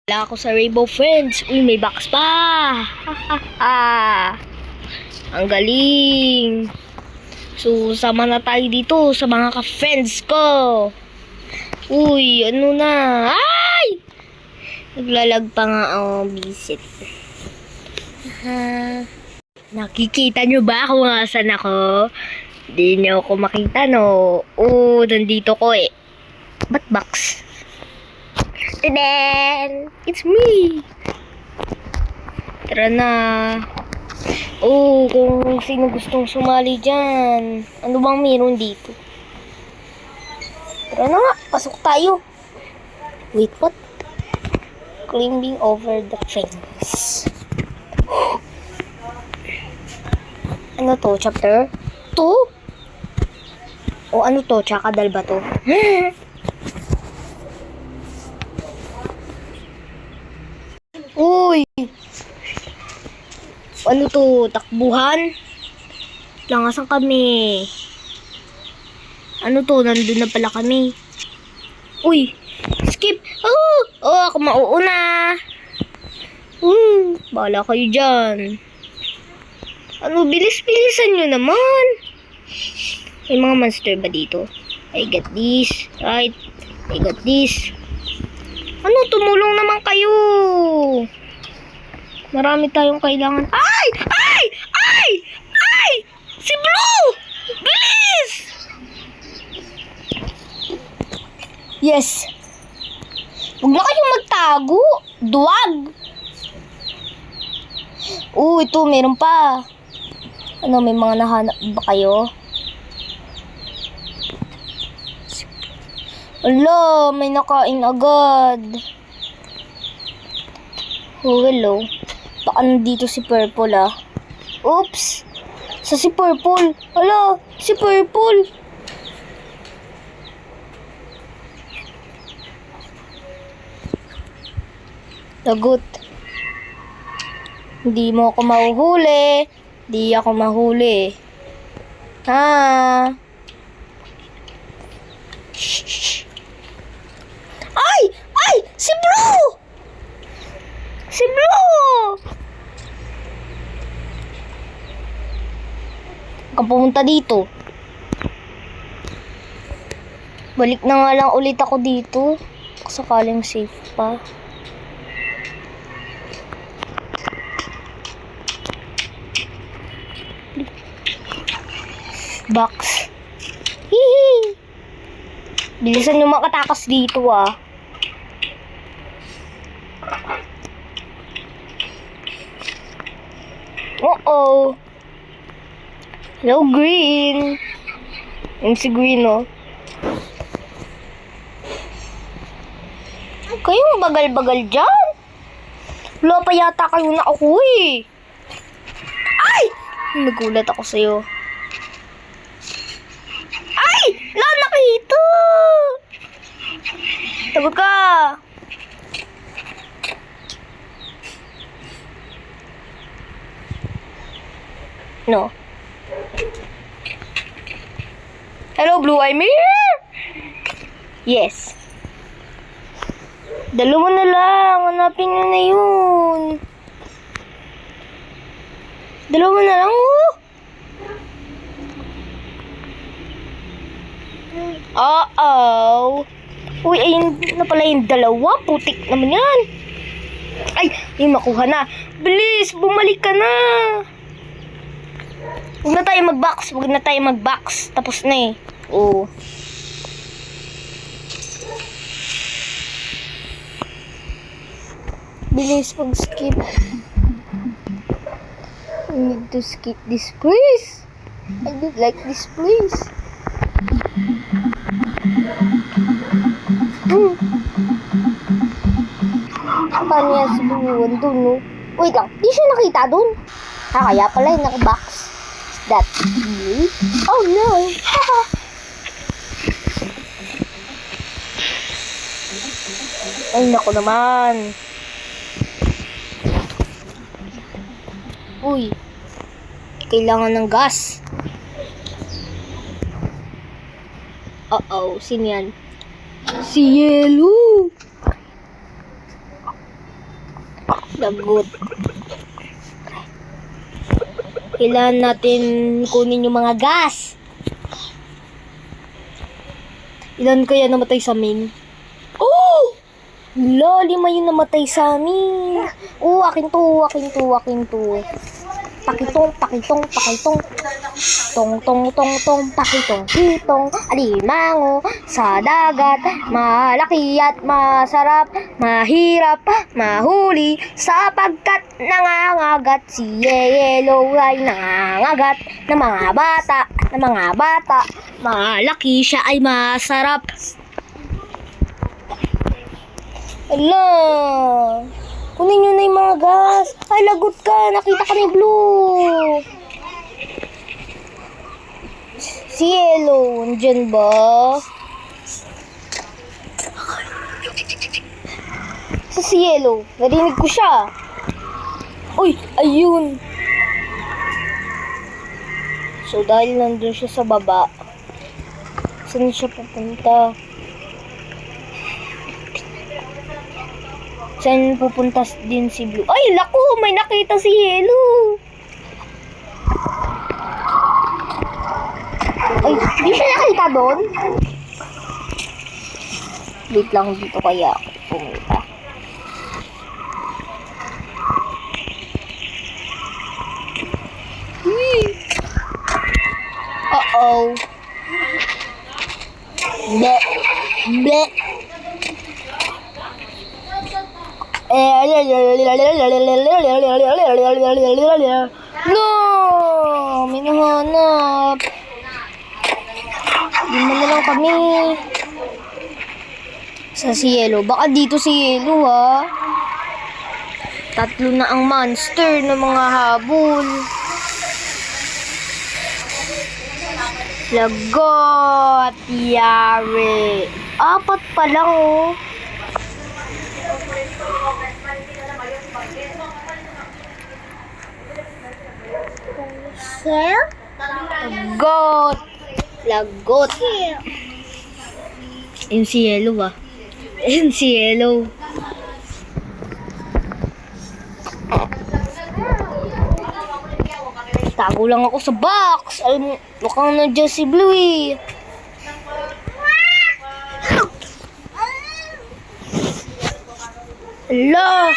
Wala ako sa Rainbow Friends. Uy, may box pa. Ang galing. So, sama na tayo dito sa mga ka-friends ko. Uy, ano na? Ay! Naglalag pa nga ang visit. Nakikita nyo ba kung asan ako? Hindi nyo ako makita, no? Oo, nandito ko eh. Ba't box? Tadan! It's me! Tara na. Oh, kung sino gustong sumali dyan. Ano bang meron dito? Tara na nga, pasok tayo. Wait, what? Climbing over the fence. Ano to? Chapter 2? O ano to? Tsakadal ba to? Uy! Ano to? Takbuhan? Langasan kami. Ano to? Nandun na pala kami. Uy! Skip! Oh, ako mauuna. Bahala kayo dyan. Ano, bilis-bilisan nyo naman. May mga monster ba dito? I got this. Right. I got this. Ano, tumulong naman kayo. Marami tayong kailangan. Ay! Ay! Ay! Ay! Si Blue! Bilis! Yes. Huwag na kayong magtago. Duwag. Ito, meron pa. Ano, may mga nahanap ba kayo? Ala, may nakain agad. Oh, hello. Baka nandito si Purple, ah. Oops! Si Purple. Ala, si Purple. Lagot. Hindi mo ako mahuhuli. Di ako mahuli. Ha? Shh. Ay! Ay! Si Blue! Si Blue! Huwag pumunta dito. Balik na nga lang ulit ako dito. Sakaling safe pa. Box. Hihi. Bilisan nyo makatakas dito, ah. Uh-oh. Hello, Green. Yung si Green, oh. Kayong bagal-bagal dyan. Wala pa yata kayo na ako, eh. Ay! Nagulat ako sa'yo. Ay! Wala nakita! Tagot ka! No. Hello, Blue, I'm here! Yes. Dalawa na lang. Hanapin nyo na yun. Dalawa na lang, oh. Uh-oh. Uy, ayun na pala yung dalawa. Putik naman yan. Ay, yung makuha na. Bilis, bumalik ka na. Huwag na tayo mag-box. Huwag na tayo mag-box. Tapos na eh. Oo. Bilis, pag-skip. I need to skip this, please. I don't like this, please. Paano yan si Buwan dun, no? Wait lang, di siya nakita dun. Kaya pala yung naka-box. Is that me? Oh no! Ay, naku naman. Uy, kailangan ng gas. Uh-oh, sino yan? Si Yellow. Lagot. Kailangan natin kunin yung mga gas. Ilan kaya namatay sa amin? Oh! Wala, 5 yung namatay sa amin. Oh, akin to. Pakitong. Tong, pakitong. Alimango sa dagat. Malaki at masarap. Mahirap mahuli sapagkat nangangagat. Si Yellow ay nangangagat ng mga bata. Malaki siya ay masarap. Ala, kunin nyo na yung mga gas. Ay, lagot ka. Nakita ka ni Blue. Si Yellow, andyan ba? Si Yellow, narinig ko siya. Uy, ayun. So, dahil nandun siya sa baba, saan siya pupunta? Saan pupunta din si Blue? Ay, laku! May nakita si Yellow! Ay, di siya nakita doon? Wait lang, dito kaya ako pumunta. Uh-oh. Bleh. No! May nahanap. Di mo na lang kami. Sa si Yellow. Baka dito si Yellow, ha? 3 na ang monster ng mga habol. Lagot! Yari! 4 pa lang, oh. Lagot. Yun si Yellow, ah. Yun si Yellow. Tago lang ako sa box. Alam mo, mukhang nandiyan si Blue, eh. Hala!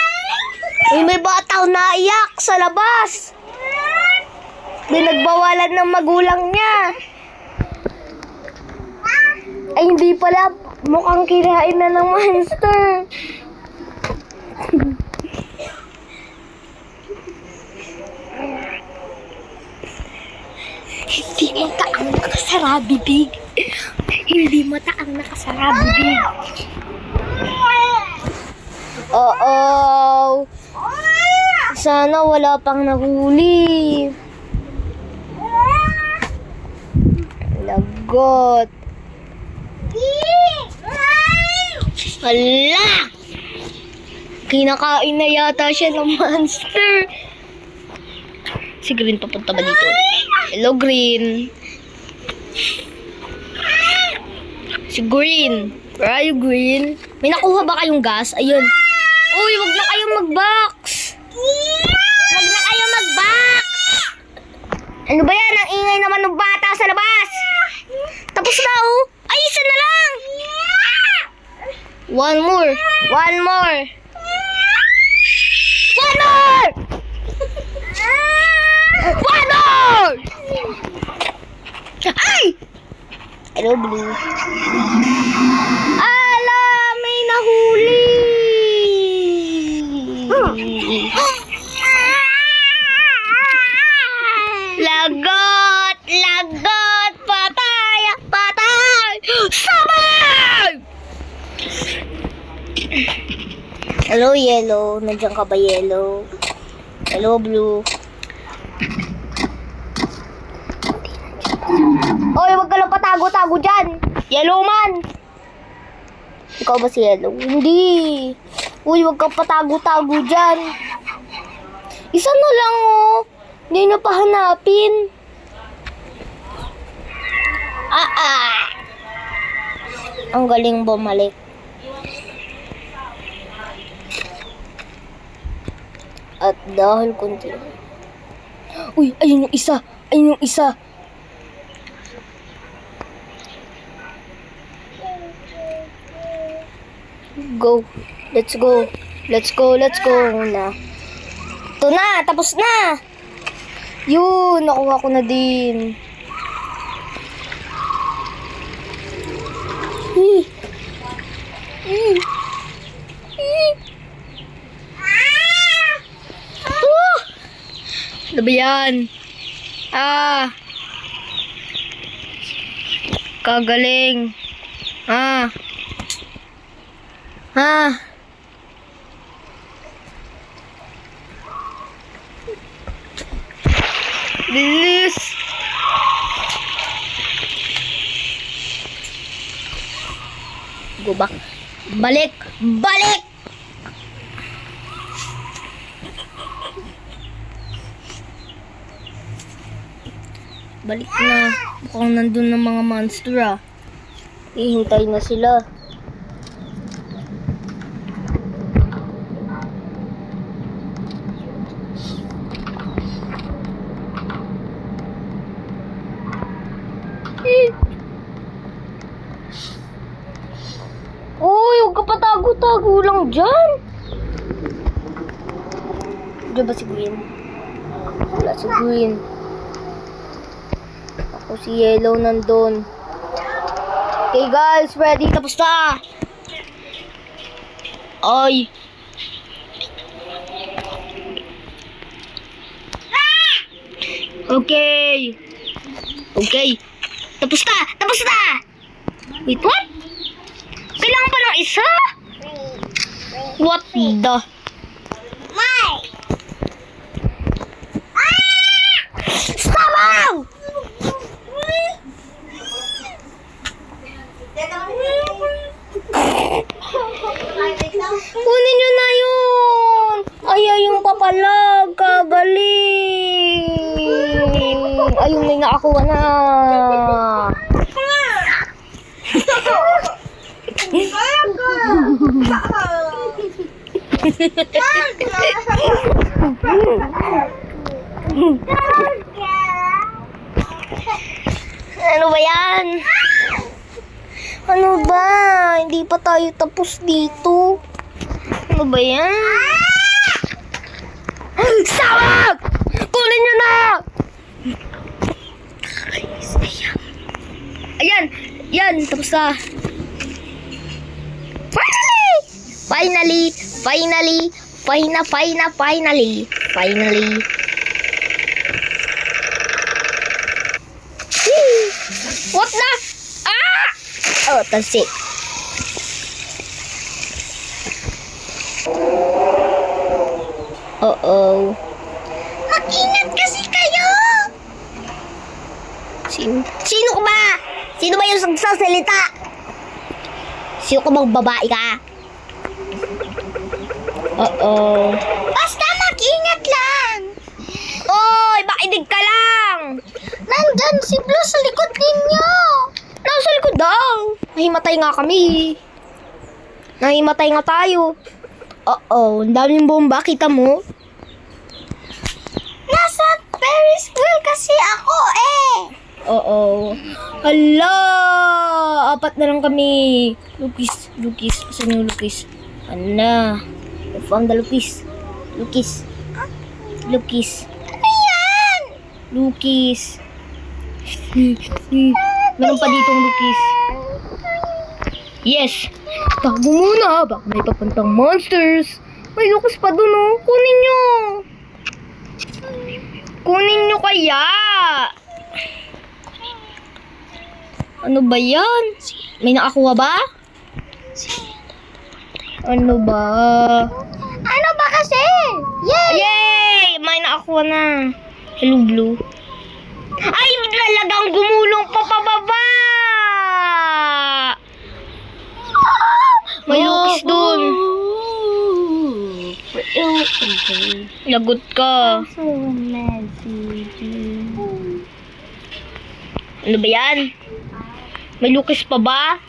May bata naiyak sa labas. Binagbawalan ng magulang niya. Ay, hindi pala. Mukhang kinain na ng monster. Hindi mata ang nakasara bibig. Hindi mata ang nakasara bibig. Uh-oh. Sana wala pang nahuli. Lagot. Hala! Kinakain na yata siya ng monster. Si Green papunta ba dito? Hello, Green. Si Green. Where are you, Green? May nakuha ba kayong gas? Ayun. Uy, wag na kayong mag-box. Wag na kayong mag-box. Ano ba yan? Ang ingay naman ng bata sa labas. Tapos na, oh. Ay, isa na lang. One more. One more. One more! One more! Ay! Hello, Blue. Ala, may nahuli. Lagot! Lagot! Patay! Patay! Sabay! Hello, Yellow. Nandiyan ka ba, Yellow? Hello, Blue. Oy, wag ka lang patago-tago dyan. Yellow man. Ikaw ba si Yellow? Hindi. Uy, wag ka patago-tago dyan. Isa na lang, oh. Hindi na pahanapin. Ang galing bumalik. At dahil konti. Uy, ayun yung isa. Ayun yung isa. Go. Let's go. Let's go. Let's go na. Ito na. Tapos na. Yun. Nakuha ko na din. Ano ba yan? Kagaling. Bilis. Go back. Balik. Balik. Balik na. Mukhang nandun ng mga monster Hihintay na sila. Uy, huwag ka patago-tago lang dyan. Diyan ba si Green? Wala si Green. Ako si Yellow nandun. Okay guys, ready? Tapos na! Ay! Okay! Okay! Tapos na! Tapos na! Wait, what? Kailangan pa ng isa? What the? Stop! Kunin nyo na yun! Ayaw yung papalag, kagaling! Ayun, may nakakuha na! Ano ba yan? Ano ba? Hindi pa tayo tapos dito. Ano ba yan? Sawag! Kunin nyo na! Ayan! Yan! Tapos na. Finally! Finally! Finally! Finally! Finally! What na? Oh, that's it. Uh-oh. Mag-ingat kasi kayo! Sino ka ba? Sino ba yung nagsasalita? Sino ka bang babae ka? Uh-oh. Basta mag-ingat lang! Oy, makinig ka lang! Nandyan si Blue sa likod ninyo! Nasa likod daw! Nahimatay nga kami. Nahimatay nga tayo. Uh-oh, ang daming bomba, kita mo? Nasa Ferris wheel kasi ako Oo. Hala! 4 na lang kami. Lukis. Saan yung Lukis? Ana. I found the Lukis. Ano yan? Lukis. Meron pa ditong Lukis. Yes! Takbo muna! Baka may papuntang monsters! May Lukis pa dun Kunin nyo! Kunin nyo kaya! Ano ba yan? May nakakuha ba? Ano ba? Ano ba kasi? Yay! Yay! May nakakuha na. Hello, Blue. Ay, talagang gumulong pa pababa! May Lukis dun. Lagot ka. Ano ba yan? May Lukis pa ba?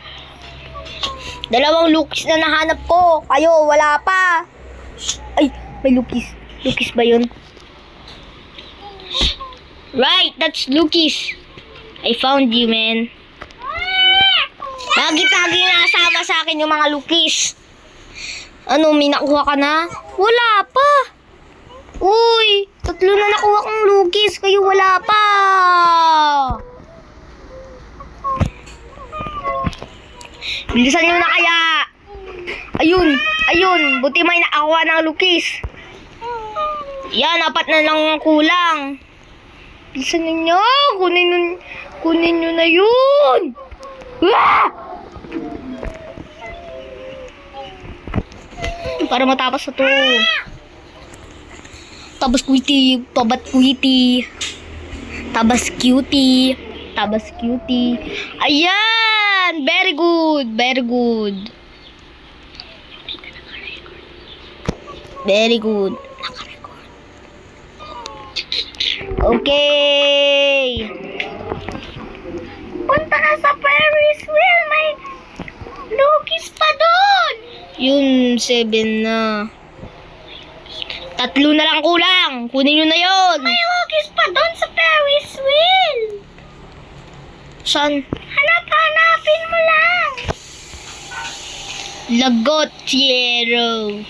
2 Lukis na nahanap ko. Kayo, wala pa. Ay, may Lukis. Lucas ba yun? Right, that's Lucas. I found you, man. Lagi-lagi nasama sa akin yung mga Lucas. Ano, may nakuha ka na? Wala pa. Uy, 3 na nakuha kong Lucas, kayo wala pa. Bilisan nyo na kaya. Ayun, buti may nakakuha ng Lucas. Yan, 4 na lang ang kulang. Bilisan nyo, kunin nyo na yun. Ah! Para matapos na to. Tabas cutie. Ayan! Very good. Okay. Punta na sa Ferris wheel. May Lucas pa doon. Yun, 7 na. 3 na lang kulang. Kunin nyo na yun. May Lucas pa doon sa Ferris wheel. Saan? Hanapin mo lang. Lagot, Fiero.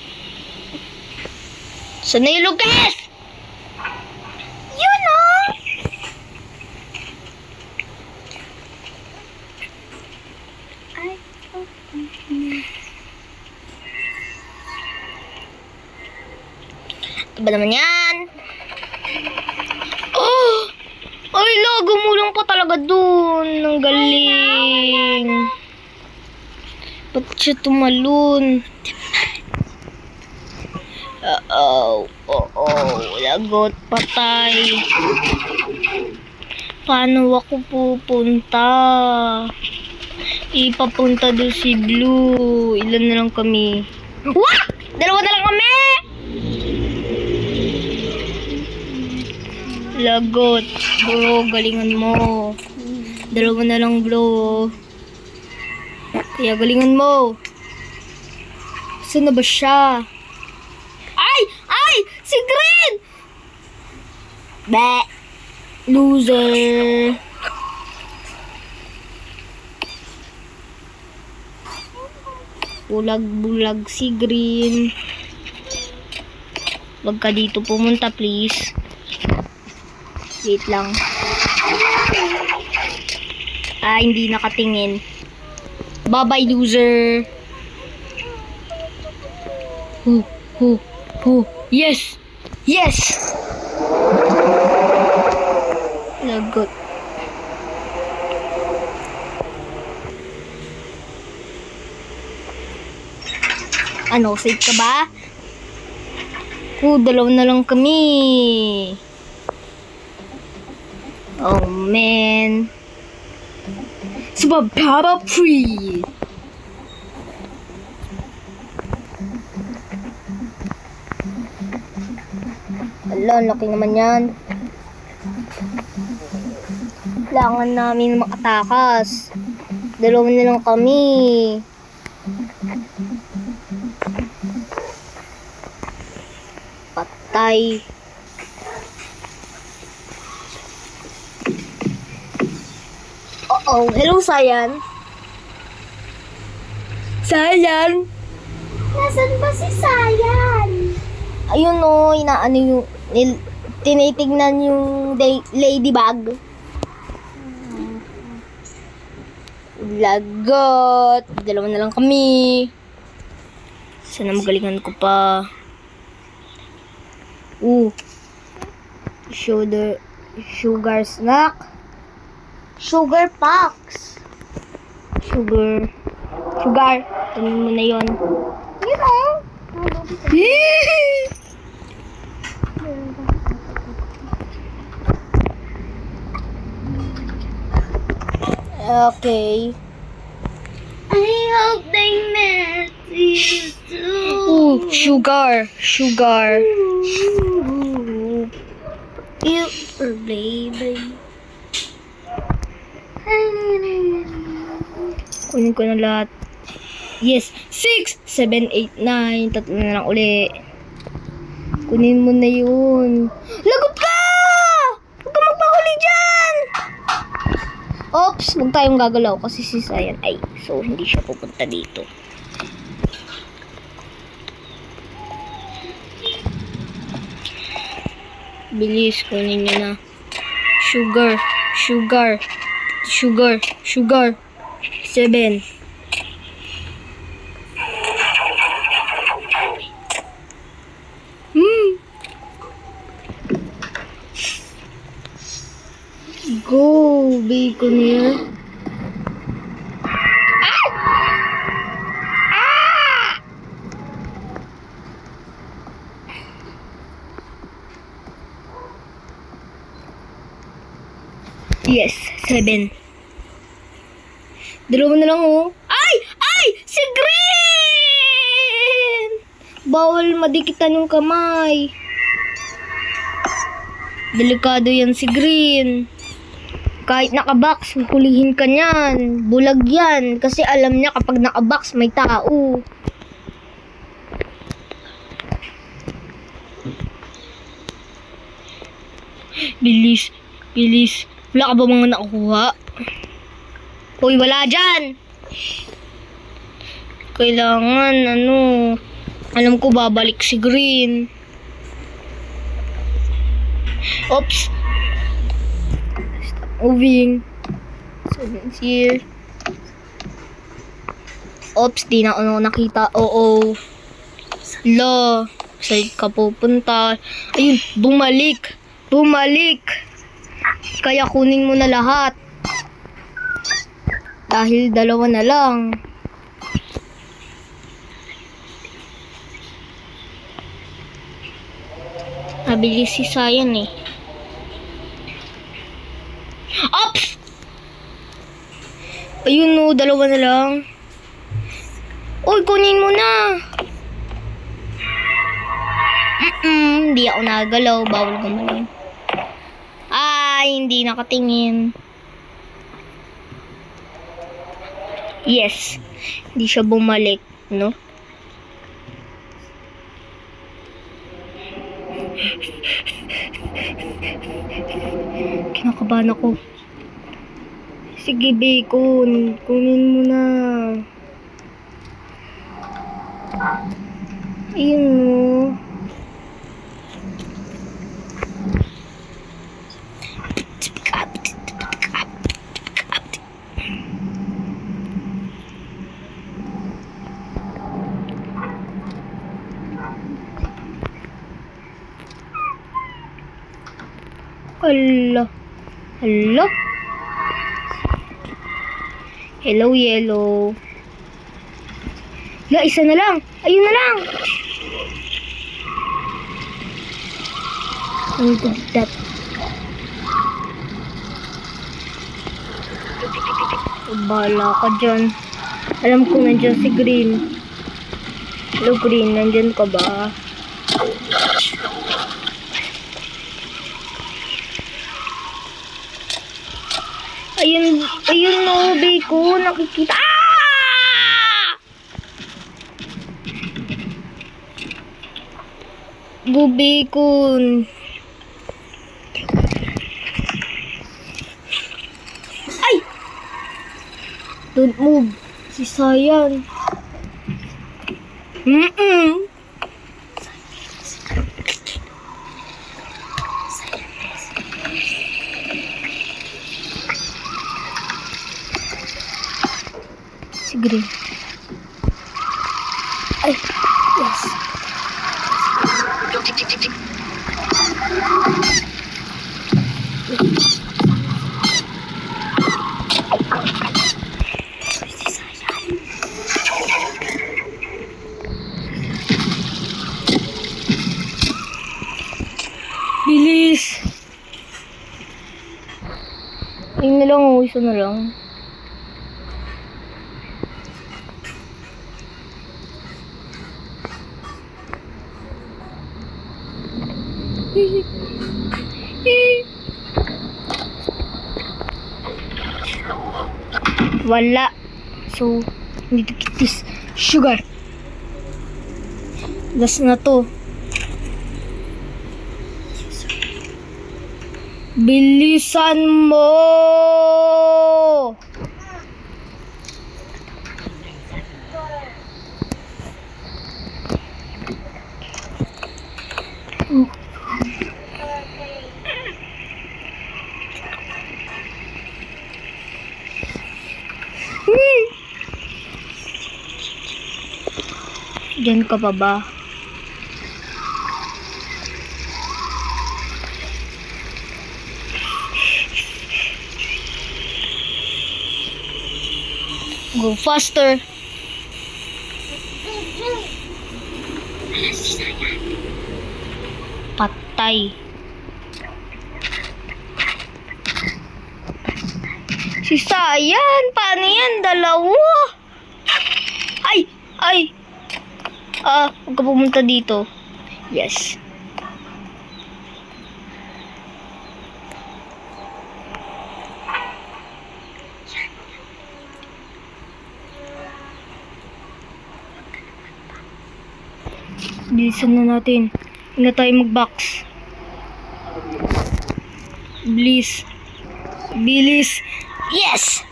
Saan na yung Lucas? Yun o. Ito ba naman yan? Oh! Ay, gumulong pa talaga dun. Ang galing. Ba't siya tumalun? Lagot, patay. Paano ako pupunta? Ipapunta doon si Blue. Ilan na lang kami? Wah! 2 na lang kami! Lagot. Bro, galingan mo. 2 na lang, bro. Kaya galingan mo. Saan na ba siya? Ay! Si Green! Be! Loser! Bulag si Green. Wag ka dito pumunta, please. Wait lang. Hindi nakatingin. Bye-bye, loser. Yes! Lagot. Ano, safe ka ba? 2 na lang kami. Oh, man. Subaba free. Ala, laki naman yan. Kailangan namin makatakas. 2 na lang kami. Patay. Hello, Sayan. Nasaan ba si Sayan? Ayun o, inaano yung, tinitignan yung ladybug. Lagot. 2 na lang kami. Sana magalingan ko pa. Sugar snack. Sugar packs. Sugar. Tanong mo na yun. Yun o. Okay. I hope they met you too. Sugar. You baby. Kunin ko na lahat. Yes. 6, 7, 8, 9. 3 na lang uli. Kunin mo na yun. Lagot ka! Huwag ka magpahuli dyan! Oops, huwag tayong gagalaw kasi si Cyan ay, so hindi siya pupunta dito. Bilis, kunin nyo na. Sugar, sugar, sugar, sugar. 7. Go, bacon here. Yes, 7. Dalawa na lang, oh. Ay! Ay! Si Green! Bawal madikitan yung kamay. Delikado yan si Green. Kahit nakabox, hulihin ka niyan. Bulag yan. Kasi alam niya kapag nakabox, may tao. Bilis. Bilis. Wala ka ba mga nakuha? Uy, wala dyan. Kailangan, alam ko babalik si Green. Oops. Stop moving. 7's here. Oops, di na ako nakita. Oo. Lo. Saan ka pupunta? Ayun, bumalik. Bumalik. Kaya kunin mo na lahat. Dahil dalawa na lang. Mabilis si Cyan eh. Ops! Ayun no, dalawa na lang. Uy, kunin mo na. Hindi ako nagalaw. Bawal gumalaw. Ay, hindi nakatingin. Yes. Hindi siya bumalik, no? Kinakabahan ako. Sige, bacon. Kunin mo na. Ayun mo. Hello. Hello. Hello, yellow. La, isa na lang. Ayun na lang. Ang guddat. Bahala ka dyan. Alam ko nandyan si Green. Hello, Green. Nandyan ka ba? Ayun, ayun no, bacon. Nakikita. Ah! Go, bacon. Ay! Don't move. Si Cyan. Si Green. Ay, yes. Bilis. Ayun na lang, isa na lang. Wala. So, need to get this sugar. Last na to. Bilisan mo! Diyan ka pa ba? Go faster. Patay. Si Sayan, paano yan? Dalawa. Ay! Ay! Huwag ka pumunta dito. Yes. Bilisan na natin. Hindi na tayo mag-box. Bilis. Bilis. Yes!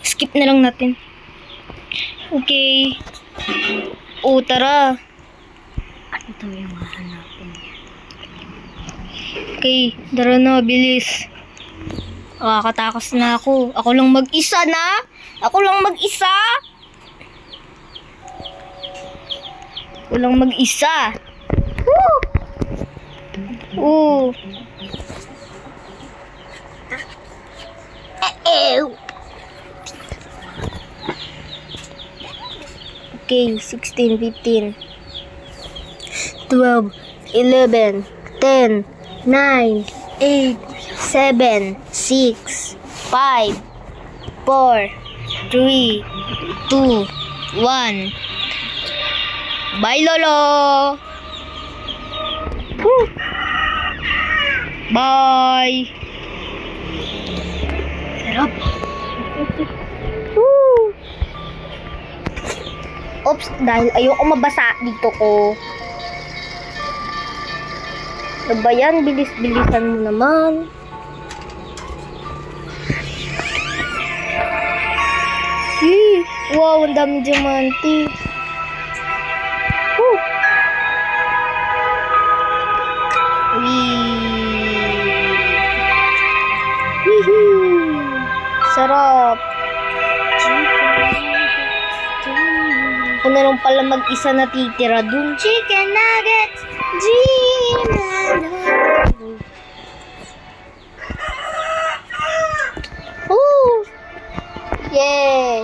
Skip na lang natin. Okay. Tara. Ito yung hahanapin. Okay, tara na, bilis. Nakakatakas na ako. Ako lang mag-isa na. Ako lang mag-isa. Ako lang mag-isa. Woo! Ooh. Ew. Okay, 16, 15, 12, 11, 10, 9, 8, 7, 6, 5, 4, 3, 2, 1. Bye, Lolo! Woo! Bye! Sarap! Woo! Oops, dahil ayoko mabasa dito ko. Ano ba yan? Bilis-bilisan mo naman. Yee! Wow, ang dami diamante. Woo! Wee! Sarap! Ako na lang pala mag-isa na titira dun. Chicken nuggets! Woo! Yay!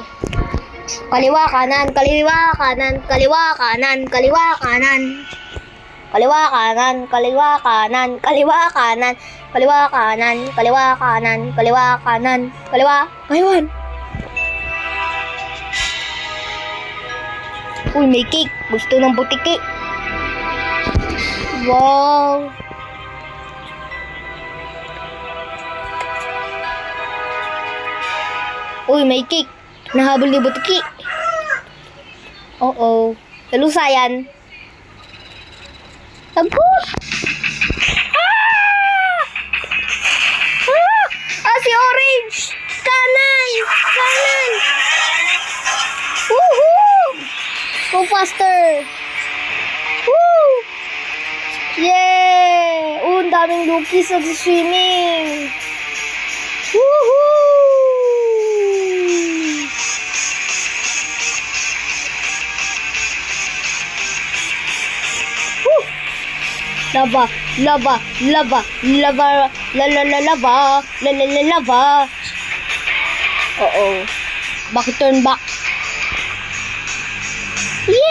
Kaliwa, kanan, kaliwa, kanan, kaliwa, kanan, kaliwa, kanan. Kaliwa, kanan, kaliwa, kanan, kaliwa, kanan, kaliwa, kanan, kaliwa, kanan, kaliwa, kanan, kaliwa, ngayon. Uy, may cake. Gusto ng butiki. Wow. Uy, may cake. Nahabol ni butiki. Oo. Talusayan. Sabot! Si Orange! Kanan! Kanan! Woohoo! Go faster! Woo! Yeah! Ang daming lukis sa swimming! Woohoo! Lava, lava, lava, lava, la la la lava, la la la lava. Oo. Bakit turn back? Yay!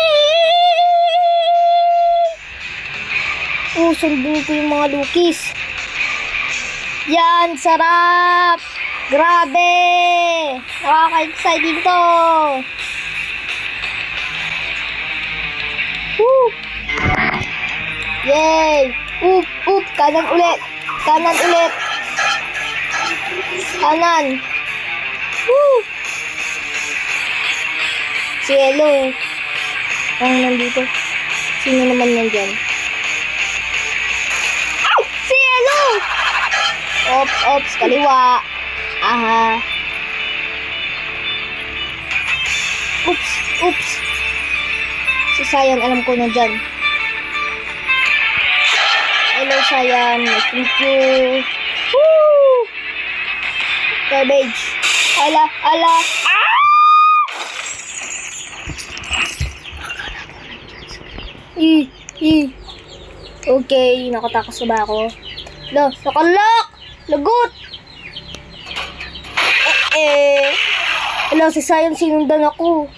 Sundin ko yung mga lukis. Yan, sarap! Grabe! Nakaka-exciting to! Woo! Yay! Oop! Oop! Kanan ulit! Kanan ulit! Kanan! Woo! Si Hello. Ang nandito. Sino naman yan dyan? Ops, kaliwa. Aha. Oops. Si Sayan, alam ko na dyan. Hello, Sayan. Thank you. Woo! Garbage. Ala. Okay, nakatakas na ba ako? Nakalak! Lagot! Ala, si Sayan sinundan ako.